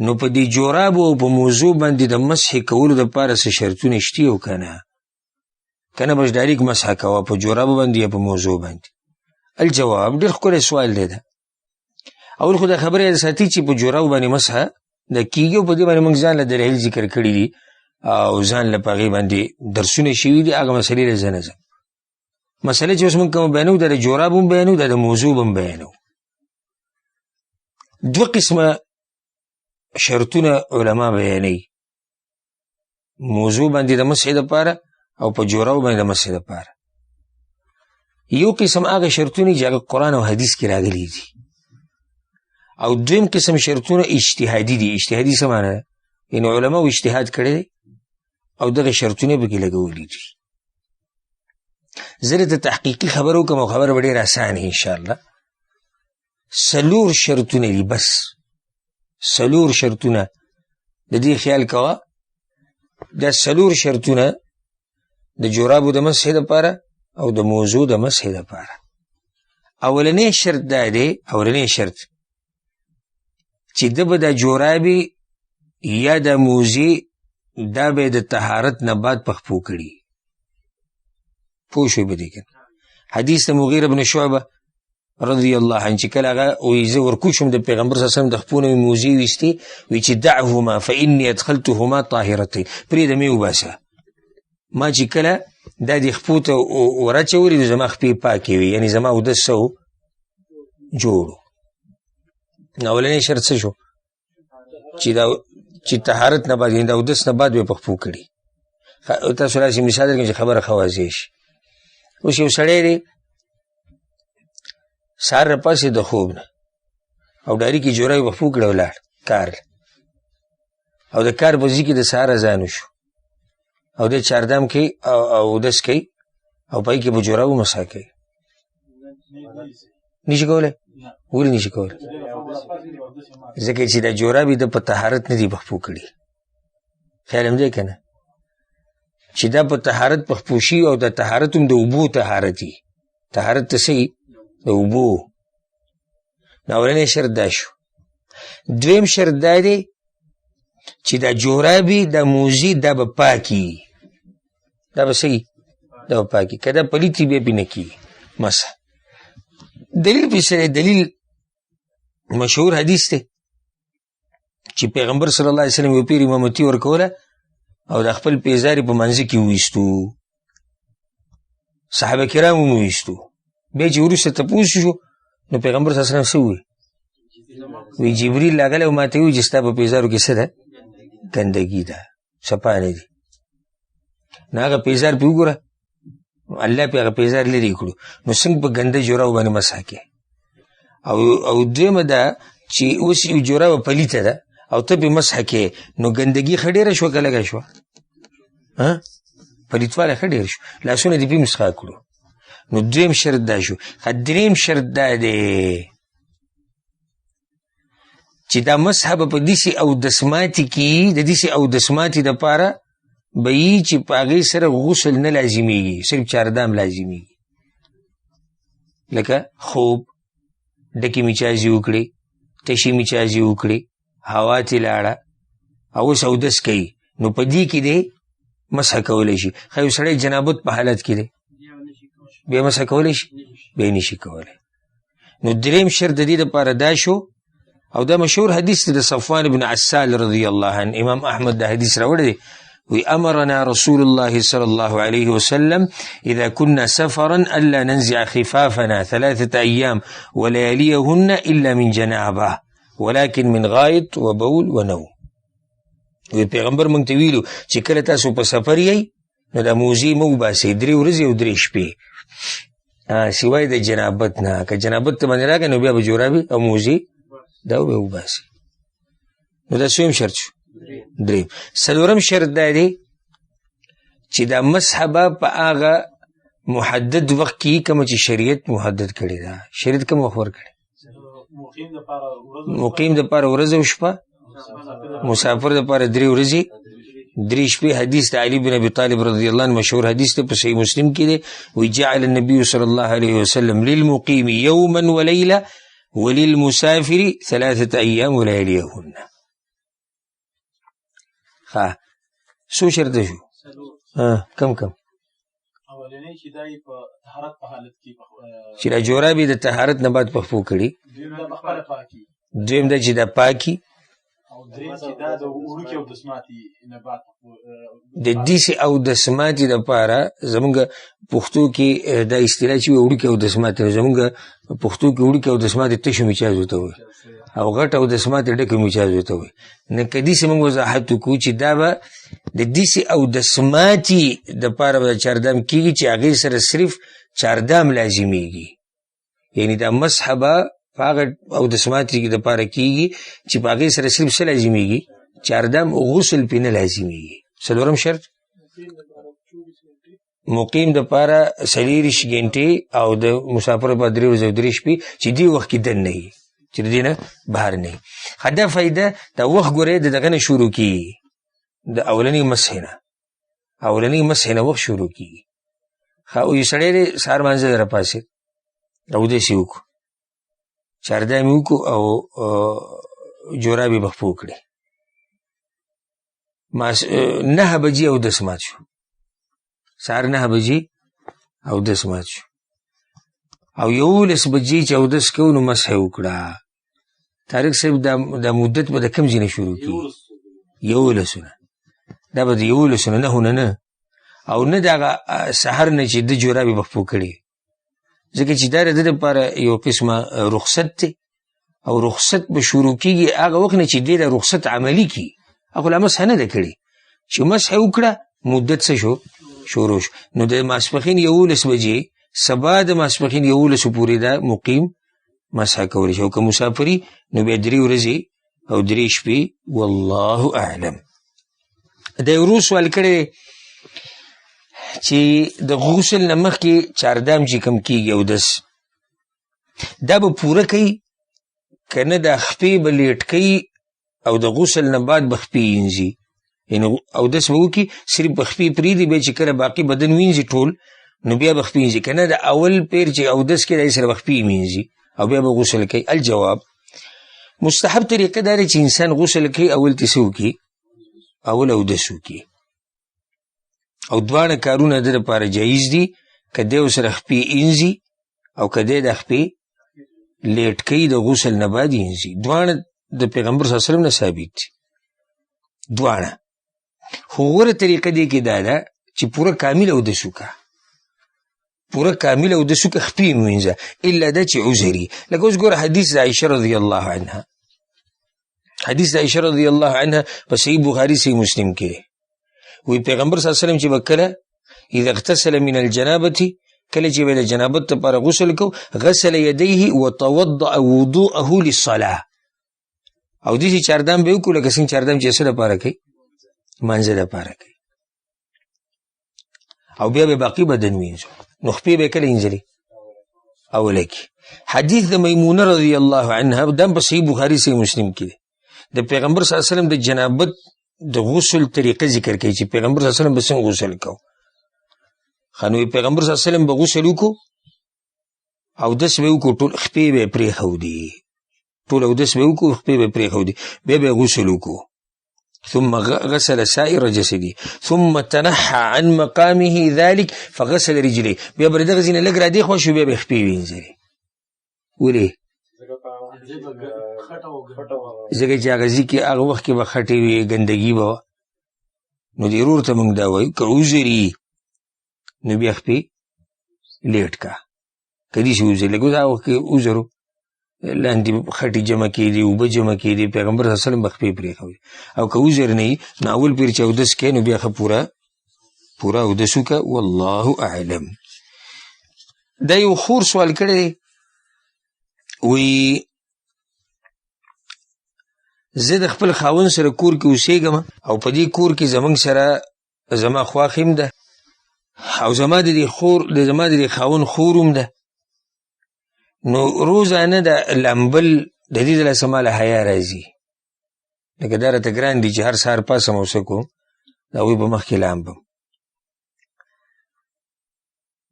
نو په دې جورابو او په موضوع باندې د مسح کولو دپاره څه شرطونه شته او که نه؟ که نه بس ډایرکټ مسح کوه په جورابو باندې یا په موضوع باندې. الجواب، ډېر ښکلی سوال دی ده. اول خو دا خبره یاد ساتي چې په جوراو باندې مسح د کیږي او په دې باندې موږ ځان له دلایل ذکر کړي دي او ځان له په هغې باندې درسونه شوي دي، هغه مسلې له زه نه ځم. مسله چې اوس موږ کوم بیانو دا د جوراب هم بیانو، دا د موضوع هم بیانو. دوه قسمه شرطونه علما بیانوي، موضوع باندې د مسح دپاره او په جوراو باندې د مسح دپاره. یو قسم هغه شرطونه چې هغه قرآن او حدیث کې راغلي دي، او دویم قسم شرطونه اجتهادي دي. اجتهادي څه معنی ده؟ یعنې علماو اجتهاد کړی دی او دغه شرطونه پکې لګولي دي. زه درته تحقیقي خبره وکړم او خبره به ډېره اسانه انشاءالله. 4 شرطونه دي، بس 4 شرطونه. د دې خیال کوه دا 4 شرطونه د جورابو د مسح دپاره او د موضوع د مسح دپاره. اولنی شرط دا دی، اولنی شرط چې ده به دا جورابي یا د موضوع دا به د طهارت نه بعد پخپو کړي. پوه شوی به دې که حدیث د مغیره بن شعبه رضی الله عنه چې کله هغه وایي زه ورکوز شوم د پیغمبر صلی الله علیه وسلم د خپو نه مې موضوع ویستې، وایي چې دعهما فاني ادخلتهما طاهرتین، پرېږده مې وباسه. ما چې کله دا دې خپو ته ورچولې نو زما خپې پاکې وي، یعنې زما اودس څه جوړو. اولنی شرط څه شو؟ چې طهارت نه بعد، یعنې د اودس نه بعد به پخپو کړي. تاسو راسې مثال درکړم چې خبره ښه واضح شي. اوس یو سړی دی سهار راپاسې د خوب نه او ډاري کې جورابې پخپو کړی ولاړ کار، او د کار په ځای کې د سهار اذان وشو او دی چاردام کوي او اودس کوي او پای کې به جورابو مسح کوي. نشي کولی؟ ولې نشي کولی؟ ځکه چې دا جورابې د په طهارت نه دي پخپو کړي. خیال هم دی که نه؟ چې دا په طهارت پخپو شي او د طهارت هم د اوبو طهارت وي. طهارت ته څه د اوبو. نو اولنی شرط دا شو. دویم شرط دا دی چې دا جورابې دا موزي دا به پاکي، دا به څه دا به پاکي، که دا پلیتي بیا پې نه کېږي مسح. دلیل پې سره دلیل مشهور حدیث دی چې پیغمبر صلی الله علیه وسلم یو پیر امامتي ورکوله او د خپل پیزارې په منځه کې وویستو، صحابه کرام هم وویستو. بیا چې وروسته تپوس شو نو پیغمبر صلی الله علیه وسلم څه وویل؟ وی جبریل راغلی او ما ته وویل چې ستا په پیزارو کې څه ده؟ ګندګي ده، صفا نه دي. نو هغه پیزار پې وګوره، الله پې هغه پیزار لرې کړو، نو څنګه په ګنده جورابو باندې مسح کې. او دویمه ده چې اوس یو جورابه پلیته ده او ته پې مسح کې، نو ګندګي ښه ډېره شوه که لږه شوه؟ پلیتوالی ښه ډېر شو، لاسونه دې پې مسح کړو. نو دویم شرط دا شو. دریم شرط دا دی چې دا مسح به په داسې اودسماتي کې د داسې اودسماتي دپاره به یي چې په هغې سره غسل نه لازمیږي، صرف چاردام لازمیږي. لکه خوب، ډکې میچازي وکړې، تشي میچازي وکړې، هوا تې لاړه او اوس اودس کوي، نو په دې کې دی مسح کولی شي. ښه یو سړی جنابت په حالت کې دی بیا مسح کولی شي؟ بیا نشي کولی. نو دریم شرط د دې دپاره دا شو، او دا مشهور حدیث دی د صفوان بن عسال رضی الله عنه. امام احمد دا حدیث راوړی دی، وی امرنا رسول الله صلی الله علیه وسلم اذا كنا سفرا الا ننزع خفافنا 3 ايام ولياليهن الا من جنابه ولكن من غائط وبول ونوم. وی پیغمبر مونږ ته ویلو چې کله تاسو په سفر یئ نو دا موزي مه وباسئ 3 ورځې او 3 شپې سوای د جنابت نه. که جنابت ته باندې راغی نو بیا به جورابې او موزي دا به وباسئ. نو دا څویم شرط شو؟ دریم. څلورم شرط دا دی چې دا مسح به په هغه محدد وخت کې کومه چې شریعت محدد کړې ده. شریعت کوم وخت ورکړی؟ مقیم دپاره ورځ او شپه، مسافر دپاره 3 ورځې 3 شپې. حدیث د علي بن ابي طالب رضی الله عنه مشهور حدیث دی، په صحیح مسلم کې دی. وی جعل النبي صلی الله علیه وسلم للمقیم یوما ولیله وللمسافر 3 ایام ولياليهن. څو شرط شو؟ کم اولنی چې دا په طهارت په حالت کې چې دا جورابې د طهارت نه بعد پخپو کړي، دویم دا پخپله پاکي، دویم دا چې دا پاکي، او دریم چې دا د وړوکي او دسماتي نه بعد د دیسې او دسماتي دپاره زمونږ پښتو کې دا اصطلاح چې وي وړوکي او دسماتي، زمونږ پښتو کې وړوکي او دسماتي تشو میچازو ته وایي او غټ او دسماتي ډکو میچازو ته وایي. نه که دیسې مونږ وضاحت وکړو چې دا به د دیسې او دسماتي دپاره به چاردام کېږي چې هغې سره صرف چاردام لازمیږي، یعنی دا مسح به په هغه او دسماتي دپاره کېږي چې په هغې سره صرف څه لازمیږي؟ چاردام غسل پې نه لازمیږي. څلورم شرط مقیم دپاره 40 ګنټې او د مسافر په 3 ورځې او 3 شپې چې دې وخت کې دننه وي، چې د دې نه بهر نه وي. ښه دا فایده دا وخت ګورئ د دغه نه شروع کېږي، د اولنۍ مسح نه، اولنۍ مسح نه وخت شروع کېږي. ښه یو سړی دی سهار مانځه ته راپاڅېد، اودس یې وکړو، چاردام یې وکړو او جوراب یې پخپو کړې، 9 بجې اودس مات شو، سهار 9 بجې اودس مات شو او 11 بجې چې اودس کوو نو مسح یې وکړه. طارق صاحب دا مدت به د کوم ځای نه شروع کېږي؟ 11 نه، دا به د 11 نه 9 نه او نه د هغه سحر نه چې د جوراب یې پخپو کړې، ځکه چې دا د ده دپاره یو قسمه رخصت دی او رخصت به شروع کېږي هغه وخت نه چې دی د رخصت عملي کړي، هغه لا مسح نه ده کړې، چې مسح یې وکړه مدت څه شو؟ شروع شو. نو د ماسپښین 11 بجې سبا د ماسپښین 11 پورې دا مقیم مسح کولی شي، او که مسافري نو بیا 3 ورځې او 3 شپې، والله اعلم. دا یو ورو سوال کړی چې د غسل نه مخکې چاردام چې کم کېږي اودس دا به پوره کوي که نه دا خپې به لیټ کوي او د غسل نه بعد به خپې وینځي، یعنې اودس به وکړي صرف به خپې پرېږدي، بیا چې کله باقي بدن وینځي ټول نو بیا به خپې وینځي، که نه د اول پیر چې اودس کوي دا سره به خپې وینځي او بیا به غسل کوي. الجواب مستحب طریقه دا دی چې انسان غسل کوي اول ته څه وکړي؟ اول اودس وکړي او دواړه کارونه د دپاره جایز دي، که دی ورسره خپې وینځي او که دی د خپې لیټ کوي د غسل نه بعد وینځي، دواړه د پیغمبر صلی الله علیه وسلم نه ثابت دي دواړه. خو غوره طریقه دی کې دا ده چې پوره کامل اودس وکړه، پوره کامل اودس وکړه، خپې یې ووینځه، الا دا چې عذر وي. لکه اوس ګوره حدیث د عایشه رضی الله عنها، حدیث د عایشه رضی الله عنها په صحیح بخاري صحیح مسلم کې دی، وی پیغمبر صلی الله علیه وسلم چې به کله اذا اغتسل من الجنابة کله چې به د جنابت دپاره غسل کو، غسل یدیه وتوضأ وضوءه للصلاة، او داسې چاردام به وکړو لکه څنګه چاردام چې څه دپاره کوي؟ مانځه دپاره کوي، او بیا به باقي بدن وینځو. نو خپې به کله وینځلې؟ اوله کې. حدیث د میمونه رضی الله عنها دا په صحیح بخاري صحیح مسلم کې دی، د پیغمبر صلی الله علیه وسلم د جنابت د غسل طریقه ذکر کوي چې پیغمبر صلی الله علیه وسلم به څنګه غسل کو. نو پیغمبر صلی الله علیه وسلم به غسل وکړو اودس به وکړو، ټول خپې به یې پرېښودې، ټول اودس به وکړو خپې به یې پرېښودې، بیا به یې غسل وکړو، ثم غسل سائر جسدي ثم تنحى عن مقامه ذلك فغسل رجليه، بیا به دغه ځای نه لږ را دېخوا شو، بیا به یې خپې وینځلې. ولې؟ ځکه چې هغه ځای کې هغه وخت کې به خټې وي، ګندګي به وه، نو دې ورور ته موږ دا وایو که عذر وي نو بیا خپې لیټ کا، که داسې عذر لکه اوس هغه وخت کې عذر و، لاندې خټې جمع کېدې، اوبه جمع کېدې، پیغمبر صلی الله علیه وسلم به خپې پرېښودې. او که عذر نه وي نو اول پیر چې اودس کوې نو بیا ښه پوره اودس وکړه، والله اعلم. دا یو خور سوال کړی دی، وی زه د خپل خاوند سره کور کې اوسېږم او په دې کور کې زموږ سره زما خواښ هم ده او زما د دې خاوند خور هم ده، نو روزانه د لمبل د دې دلاسه ماله حیا راځي، لکه دا راته ګران دي چې هر سهار پاسم او څه کوم د هغوی په مخ کې لامبم،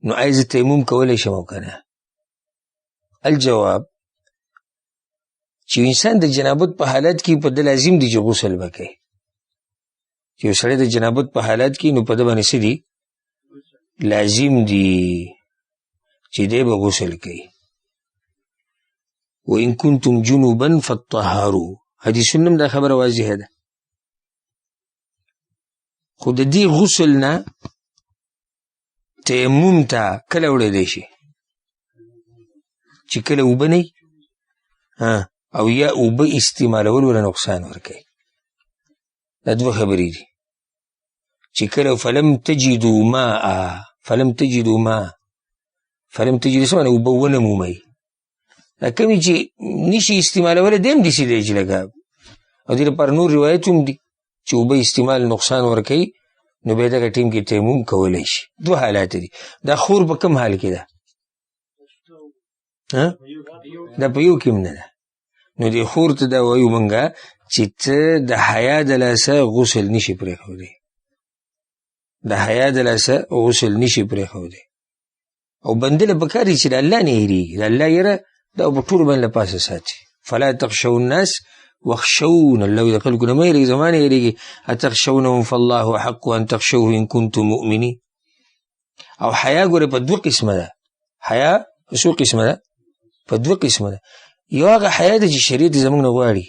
نو آیا زه تیمم کولی شم او که نه؟ الجواب چې انسان د جنابت په حالت کې په ده لازم دي چې غسل به کوي، چې یو سړی د جنابت په حالت کې نو په ده باندې څه دي؟ لازم دی چې دی به غسل کوي. وإن كنتم جنوبا فطهروا، حدیثونه دا خبره واضحه ده. خو د دې غسل نه تیمم ته کله وړی شي چې کله اوبه نه او یا اوبه استعمالول ولا نقصان ورکوي. دا دوه خبرې دي چې کله فلم تجدوا ماء فلم تجدوا څه معنی اوبه ونه مومئ. دا کومې چې نشي استعمالولی دی هم داسې دی چې لکه او دې لپاره نور روایت هم دي چې اوبه استعمال نقصان ورکوي نو بیا دغه ټیم کې تیمم کولی شي. دوه حالات دي. دا خور په کوم حال کې ده؟ دا په یو کې هم نه ده. نو دې خور ته دا وایو مونږه چې ته د حیا د لاسه غسل نشي پرېښودی، د حیا د لاسه غسل نشي پرېښودی. او بنده له پکار دي چې د الله نه هېرېږي، د الله یره دا په ټولو باندې له پاسه ساتي. فلا تخشوا الناس واخشون، الله د خلکو نه مه هېرېږي، زما نه هېرېږي. اتخشونهم فالله احق ان تخشوه ان کنتم مؤمنین. او حیا ګوره په دوه قسمه ده. حیا په څو قسمه ده؟ په دوه قسمه ده. یو هغه حیا ده چې شریعت یې زموږ نه غواړي،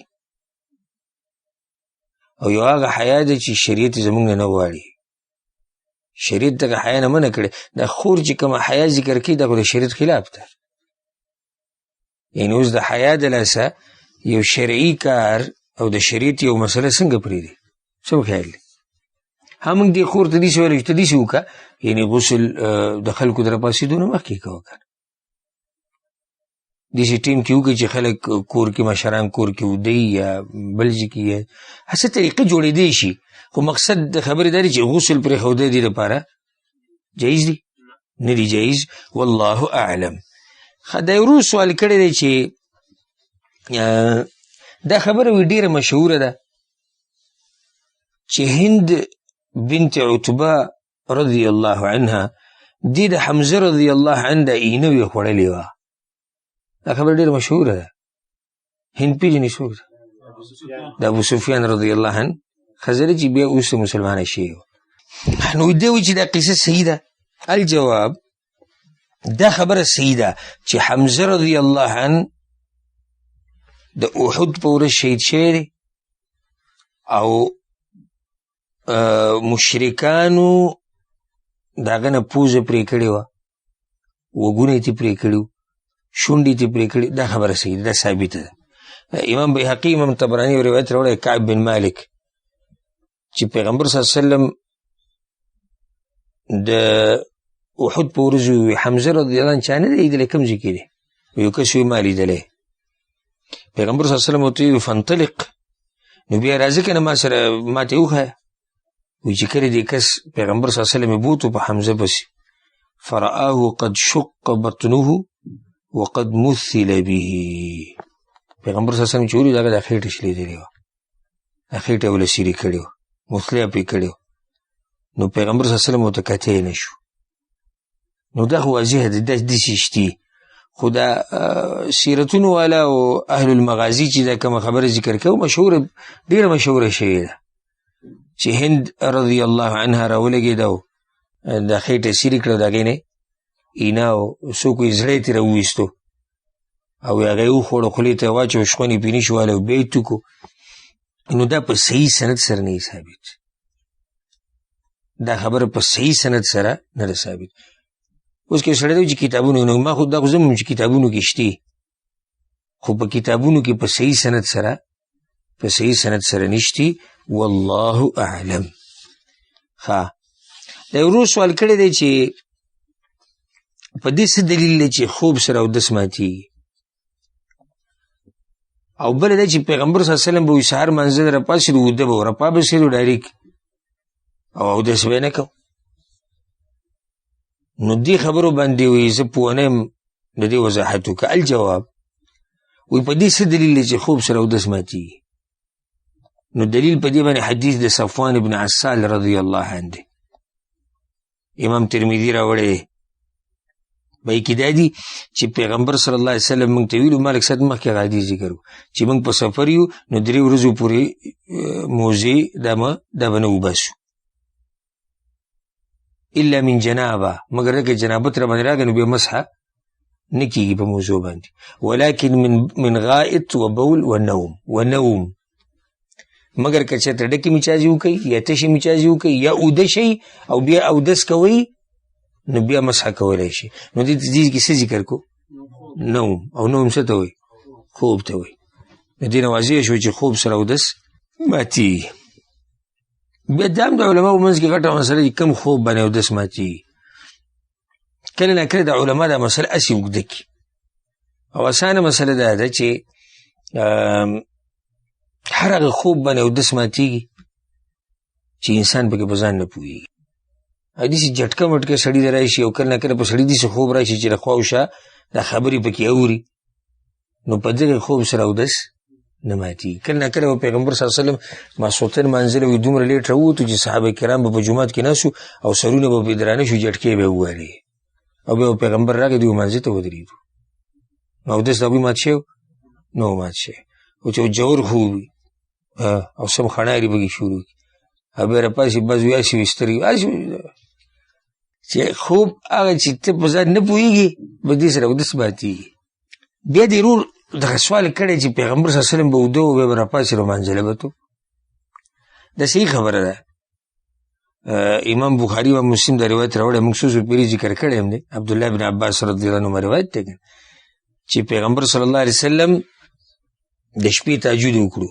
او یو هغه حیا ده چې شریعت یې زموږ نه غواړي. شریعت دغه حیا نه منع کړې. دا خور چې کومه حیا ذکر کړي دا خو د شریعت خلاف ده. یعنې اوس د حیا د لاسه یو شرعي کار او د شریعت یو مسله څنګه پرېږدي؟ څه په خیال دی؟ موږ دې خور ته داسې ویلی چې ته داسې وکړه، یعنې غسل د خلکو د راپاڅېدو نه مخکې کوه که نه. داسې ټیم کې وکړه چې خلک کور کې مشران کور کې ودی یا بل ځای کې هسې طریقه جوړېدی شي. خو مقصد د خبرې دا دی چې غسل پرېښودی دې لپاره جایز دي؟ نه دي جایز. والله اعلم. دا یو ورو سوال کړی دی چې دا خبره وی ډېره مشهوره ده چې هند بنت عتبه رضی الله عنها دې د حمزه رضی الله عنه د اینه وی خوړلې وه. دا خبره ډېره مشهوره ده. هند پېژنې څوک ده؟ د ابو سفیان رضی الله عنه ښځه چې بیا اوس مسلمانه شوې وه. نو دې وایي چې دا قصه صحیح ده. الجواب دا خبره صحیح ده چې حمزه رضی الله عنه د احد په ورځ شهید شوی دی او مشرکانو د هغه نه پوزه پرې کړې وه، وګونه یې ترې پرې کړي وو، شونډې ترې پرې کړي. دا خبره صحیح ده، دا ثابته ده. امام بیهقي امام طبراني یو روایت راوړی کعب بن مالک چې پیغمبر صلی الله علیه وسلم د احد په ورځ حمزه رضی الله عنه چا نه دی لیدلی، کوم ځای کې دی؟ یو کس وی ما لیدلی. پیغمبر صلی الله علیه وسلم ورته ویل فانطلق، نو بیا راځه که نه ما سره ما ته یې وښایه. وایي چې کله دې کس پیغمبر صلی الله علیه وسلم یې بوتو په حمزه پسې فرآه قد شق بطنه وقد مثل به. پیغمبر صلی الله علیه وسلم چې ولید هغه د خېټې شلېدلې وه، د خېټې یې وله سیرې کړې وه، مثله پرې کړې وه. نو پیغمبر صلی الله علیه وسلم ورته کتی نه شو. نو دا خو واضح دی، دا داسې شتي. خو دا سیرتونو والا او اهل المغازي چې دا کومه خبره ذکر کوي مشهوره، ډېره مشهوره شوې ده چې هند رضی الله عنها راولګېده او د خېټې سیرې کړه، د هغې نه اینه او څوک یې زړه یې ترې وویستو او هغه یې وخوړه، خولې ته یې واچو، شخونې پرې نه شواله او بیا یې توکو. نو دا په صحیح سند سره نه ثابت، دا خبره په صحیح سند سره نه ده ثابت. اوس کې سړی دی چې کتابونو نه، ما خو دا خو زموږ چې کتابونو کې شتي، خو په کتابونو کې په صحیح سند سره نشتي. والله اعلم. ښه، دا یو ورو سوال کړی دی چې په دې څه دلیل دی چې خوب سره اودس ماتېږي؟ او بله دا چې پیغمبر صلی الله علیه وسلم به وایي سهار منزل راپاڅېدو اوده به رپا به سېدو ډایرېک او اودس به یې نه کو. نو دې خبرو باندې وایي زه پوه نه یم د دې وضاحت وکړه. الجواب وایي په دې څه دلیل دی چې خوب سره اودس ماتېږي؟ نو دلیل په دې باندې حدیث د صفوان ابن عسال رضی الله عنه دی، امام ترمذي راوړی. بای کې دا دي چې پیغمبر صلی الله علیه وسلم موږ ته ویلو، ما لږ ساعت مخکې هغه حدیث ذکر وو چې موږ په سفر یو نو 3 ورځو پورې موزې دا به نه وباسو. الا من جنابه، مگر که جنابت را باندې راغی نو بیا مسح نه کېږي په موضوع باندې. ولکن من غائط و بول و نوم مگر که چېرته ډکې میچازي وکړي یا تشې میچازي وکړي یا اوده شي او بیا اودس کوئ نو بیا مسح کولی شي. نو دې کې څه ذکر کو؟ نوم. او نوم څه ته وایي؟ خوب ته وایي. د دې نه واضح شو چې خوب سره اودس ماتېږي. بیا دا هم د علماو منځ کې غټه مسله چې کم خوب باندې اودس ماتېږي. کله نه کله د علما دا مسله هسې اوږده کړي او اسانه مسله دا ده چې هر هغه خوب باندې اودس ماتېږي چې انسان پکې په ځان نه پوهېږي. داسې جټکه مټکه سړي ته راشي او کله نه کله په سړي داسې خوب راشي چې د خوا او شا دا خبرې پکې اوري نو په دغه خوب سره اودس نه ماتېږي. کله نه کله به پیغمبر صلی الله علیه وسلم ماسخوتن لمانځله وي دومره لیټ راووتو چې صحابه کرام به په جومات کې ناست او سرونه به پرې درانه شو جټکې به یې ووهلې او بیا پیغمبر راغی دوی لمانځه ته ودرېدو نو اودس د هغوی مات شوی نو مات شوی او چې جوور خوب وي او سم خڼارې پکې شروع کړي او بیا راپاسې بعض وي هسې وي سترګې چې خوب هغه چې ته په ځان نه پوهېږي په دې سره اودس ماتېږي. بیا دې ورور دغه سوال کړی چې پیغمبر صلی الله علیه وسلم به اوده و بیا به راپاسې لمانځله به تو دا صحیح خبره ده. امام بخاري و مسلم دا روایت راوړی موږ څو پیرې ذکر کړی هم دی. عبدالله بن عباس رضی الله عنهما روایت دی چې پیغمبر صلی الله علیه وسلم د شپې تهجد وکړو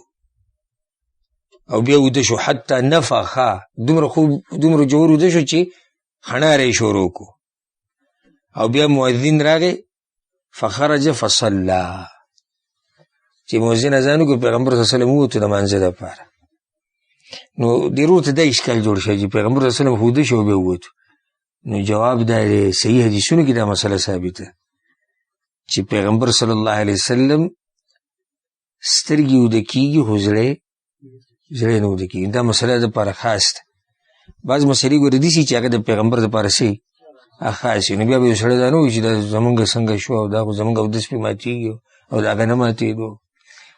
او بیا اوده شو حتی نفخه دومره خوب دومره جوور اوده شو چې خڼاره یې شروع کړو او بیا مؤذن راغی فخرج فصلی چې مؤذن اذان وکړو پیغمبر صلی الله علیه وسلم ووتو د لمانځه دپاره. نو دې ورور ته دا اشکال جوړ شوی چې پیغمبر صلی الله علیه وسلم اوده شو بیا ووتو. نو جواب دا دی صحیح حدیثونو کې دا مسله ثابته چې پیغمبر صلی الله علیه وسلم سترګې اوده کېږي خو زړه نه اوده کېږي. دا مسله دپاره خاص ده. بعض مسلې ګورې داسې چې هغه د پیغمبر دپاره څه خاص وي نو بیا به یو سړی دا نه وایي چې دا زمونږ څنګه شو او دا خو زمونږ اودس پرې ماتېږي او د هغه نه ماتېدو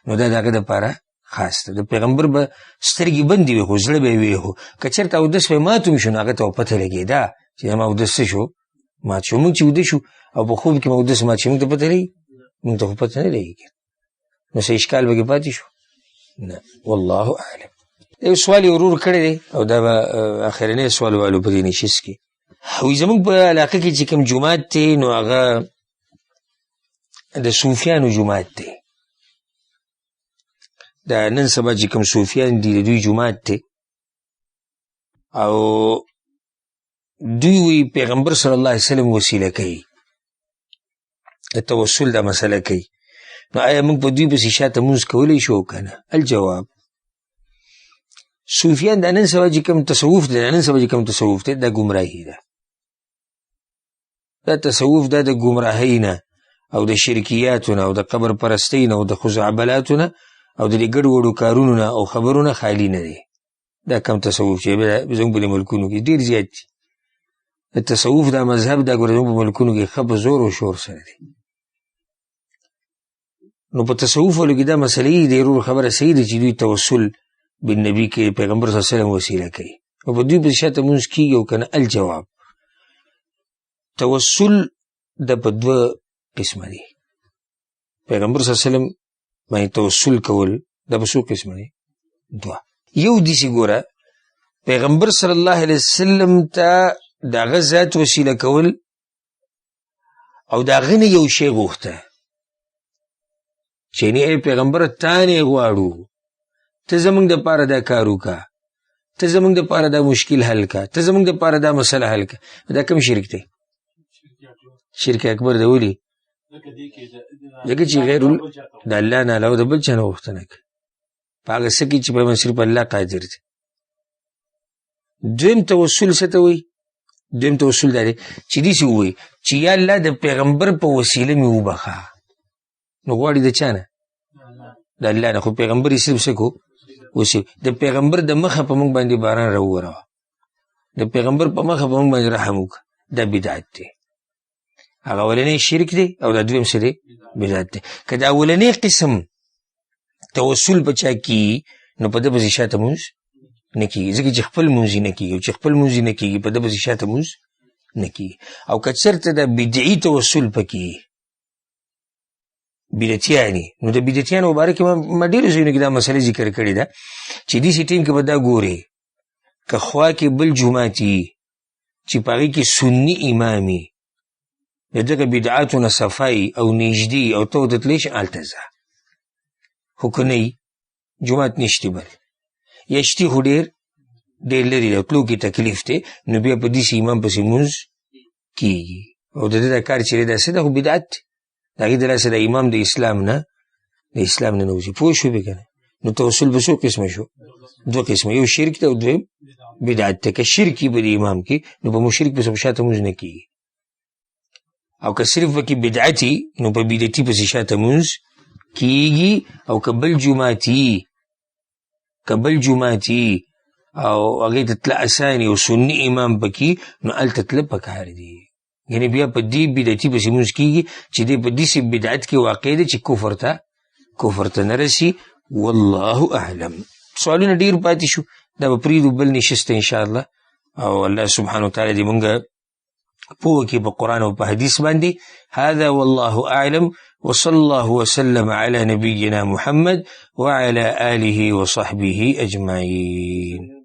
نو دا د هغه دپاره خاص ده. د پیغمبر به سترګې بندې وي خو زړه به یې وي خو که چېرته اودس پرې مات هم شو نو هغه ته به پته لګېده چې زما اودس څه شو مات شو. موږ چې اوده شو او په خوب کې مو اودس مات شي موږ ته پته لګي؟ موږ ته خو پته نه لګېږي نو څه اشکال به کې پاتې شو نه. والله اعلم. یو سوال یې ورور کړی دی او دا به اخرنی سوال والو په دې نشست کې وایي زموږ په علاقه کې چې کوم جومات دی نو هغه د صوفیانو جومات دی. دا نن سبا چې کوم صوفیان دي د دوی جومات دی او دوی وی پیغمبر صلی الله علیه وسلم وسیله کوي د توسل دا مسله کوي. نو آیا موږ په دوی پسې شاته مونځ کولی شو که نه؟ الجواب صوفیان دا نن سبا چې کوم تصوف دی دا ګمراهي ده. دا تصوف دا د ګمراهۍ نه او د شرکیاتو نه او د قبر پرستۍ نه او د خزعبلاتو نه او د دې ګډ وډو کارونو نه او خبرونه خالي نه دی. دا کم تصوف چې زموږ په ملکونو کې ډېر زیات دي. د تصوف دا مذهب دا ګوره زموږ په ملکونو کې ښه په زور او شور سره دی. نو په تصوف ولو کې دا مسلې د ورور خبره صحیح ده چې دوی توسل بالنبي کې پیغمبر صلی الله علیه وسلم وسیله کوي او په دوی پسې شاته مونځ کېږي او که نه. الجواب توسل د په دوه قسمه دی. پیغمبر صلی الله علیه وسلم باندې توسل کول دا په څو قسمه دی؟ دوه. یو داسې ګوره پیغمبر صلی الله علیه وسلم ته د هغه ذات وسیله کول او د هغه نه یو شی غوښته چې نه ای پیغمبر تا نه غواړو ته زمونږ دپاره دا کار وکړه ته زمونږ دپاره دا مشکل حل کړه ته زمونږ دپاره دا مسله حل کړه. دا کوم شرک دی؟ شرک اکبر دی. ولې؟ ځکه چې غیر د الله نه علاوه د بل چا نه غوښتنه کوي په هغه څه کې چې په صرف الله قادر دی. دویم توسل څه ته وایي؟ دویم توسل دا دی چې داسې ووایي چې یا الله د پیغمبر په وسیله مې وبخه. نو غواړي د چا نه؟ د الله نه. خو پیغمبر یې صرف څه کو وسیله د پیغمبر د مخه په موږ باندې باران راووروه د پیغمبر په مخه په موږ باندې رحم وکړه. دا بدعت دی. هغه اولنی شرک دی او دا دویم څه دی؟ بدعت دی. که د اولنی قسم توسل په چا کي نو په ده پسې شاته مونځ نه کېږي، ځکه چې خپل مونځ نه کېږي، او چې خپل مونځ نه کېږي په ده پسې شاته مونځ نه کېږي. او که چېرته د بدعي توسل پکې بدعتیانې، نو د بدعتیانو مباره کې ما ډېرو ځایونو کې دا مسله ذکر کړې ده چې داسې ټیم کې به دا ګورې که خوا کې بل جومات وي چې په هغې کې سني امام وي، د دغه بدعاتو نه صفایي او نږدې او ته ورته تللی شې، هلته ځه. خو که نه وي جومات نشتې بل یا شتي خو ډېر لرې ده، تلو کې تکلیف دی، نو بیا په داسې امام پسې مونځ کېږي. او د ده دا کار چې دی دا څه ده، خو بدعت دی. د هغې د لاسه د امام د اسلام نه نه وځي. پوه شوې که نه؟ نو توسل به څو قسمه شو؟ دوه قسمه، یو شرک دی او دویم بدعت دی. که شرک وي په د امام کې نو په مشرک پسې په شاته مونځ نه کېږي، او که صرف پکې بدعت وي نو په بدعتي پسې شاته مونځ کېږي. او که بل جومات وي او هغې ته تله اساني او سني امام پکې، نو هلته تله پکار دي. یعنې بیا په دې بدعتي پسې مونځ کېږي چې دی په داسې بدعت کې واقع دی چې کفر ته نه رسي. والله اعلم. سوالونه ډېر پاتې شو، دا به پرېږدو بل نشست انشاءالله. او الله سبحانه وتعالی دې مونږ پوه کړي په قرآن او په حدیث باندې. هذا والله اعلم، وصلى الله وسلم على نبينا محمد وعلى آله وصحبه أجمعين.